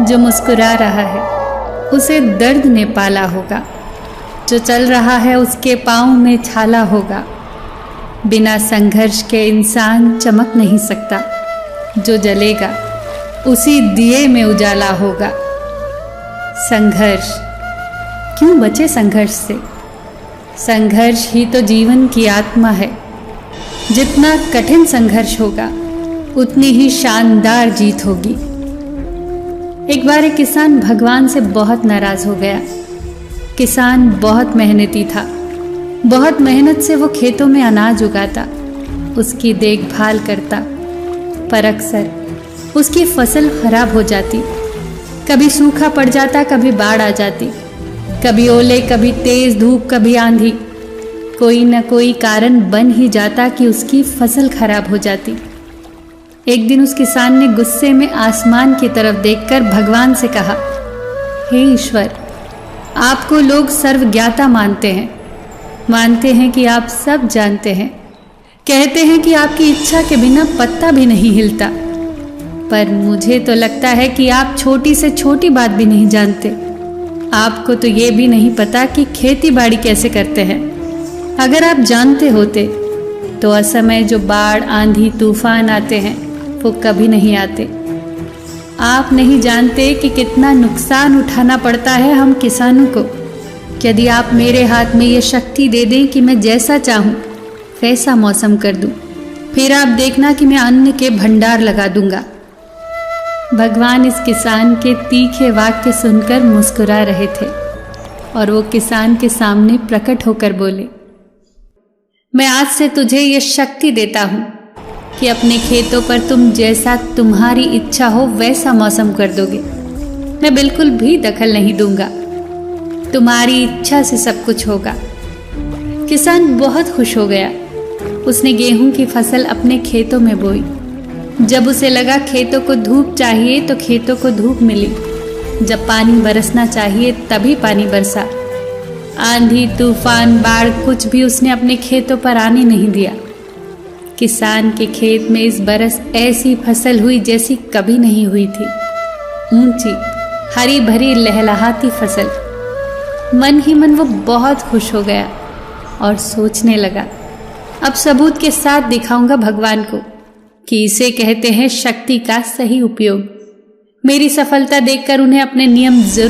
जो मुस्कुरा रहा है उसे दर्द ने पाला होगा, जो चल रहा है उसके पाँव में छाला होगा। बिना संघर्ष के इंसान चमक नहीं सकता, जो जलेगा उसी दिए में उजाला होगा। संघर्ष, क्यों बचे संघर्ष से? संघर्ष ही तो जीवन की आत्मा है। जितना कठिन संघर्ष होगा उतनी ही शानदार जीत होगी। एक बार एक किसान भगवान से बहुत नाराज हो गया। किसान बहुत मेहनती था, बहुत मेहनत से वो खेतों में अनाज उगाता, उसकी देखभाल करता, पर अक्सर उसकी फसल खराब हो जाती। कभी सूखा पड़ जाता, कभी बाढ़ आ जाती, कभी ओले, कभी तेज धूप, कभी आंधी। कोई न कोई कारण बन ही जाता कि उसकी फसल खराब हो जाती। एक दिन उस किसान ने गुस्से में आसमान की तरफ देखकर भगवान से कहा, हे ईश्वर, आपको लोग सर्वज्ञाता मानते हैं कि आप सब जानते हैं, कहते हैं कि आपकी इच्छा के बिना पत्ता भी नहीं हिलता, पर मुझे तो लगता है कि आप छोटी से छोटी बात भी नहीं जानते। आपको तो ये भी नहीं पता कि खेती बाड़ी कैसे करते हैं। अगर आप जानते होते तो असमय जो बाढ़, आंधी, तूफान आते हैं वो कभी नहीं आते। आप नहीं जानते कि कितना नुकसान उठाना पड़ता है हम किसानों को। यदि आप मेरे हाथ में ये शक्ति दे दें कि मैं जैसा चाहूँ वैसा मौसम कर दूँ, फिर आप देखना कि मैं अन्न के भंडार लगा दूंगा। भगवान इस किसान के तीखे वाक्य सुनकर मुस्कुरा रहे थे और वो किसान के सामने प्रकट होकर बोले, मैं आज से तुझे ये शक्ति देता हूँ कि अपने खेतों पर तुम जैसा तुम्हारी इच्छा हो वैसा मौसम कर दोगे। मैं बिल्कुल भी दखल नहीं दूंगा, तुम्हारी इच्छा से सब कुछ होगा। किसान बहुत खुश हो गया। उसने गेहूं की फसल अपने खेतों में बोई। जब उसे लगा खेतों को धूप चाहिए तो खेतों को धूप मिली, जब पानी बरसना चाहिए तभी पानी बरसा। आंधी, तूफान, बाढ़ कुछ भी उसने अपने खेतों पर आने नहीं दिया। किसान के खेत में इस बरस ऐसी फसल हुई जैसी कभी नहीं हुई थी। ऊंची, हरी भरी, लहलहाती फसल। मन ही मन वो बहुत खुश हो गया और सोचने लगा, अब सबूत के साथ दिखाऊंगा भगवान को कि इसे कहते हैं शक्ति का सही उपयोग। मेरी सफलता देखकर उन्हें अपने नियम जरूर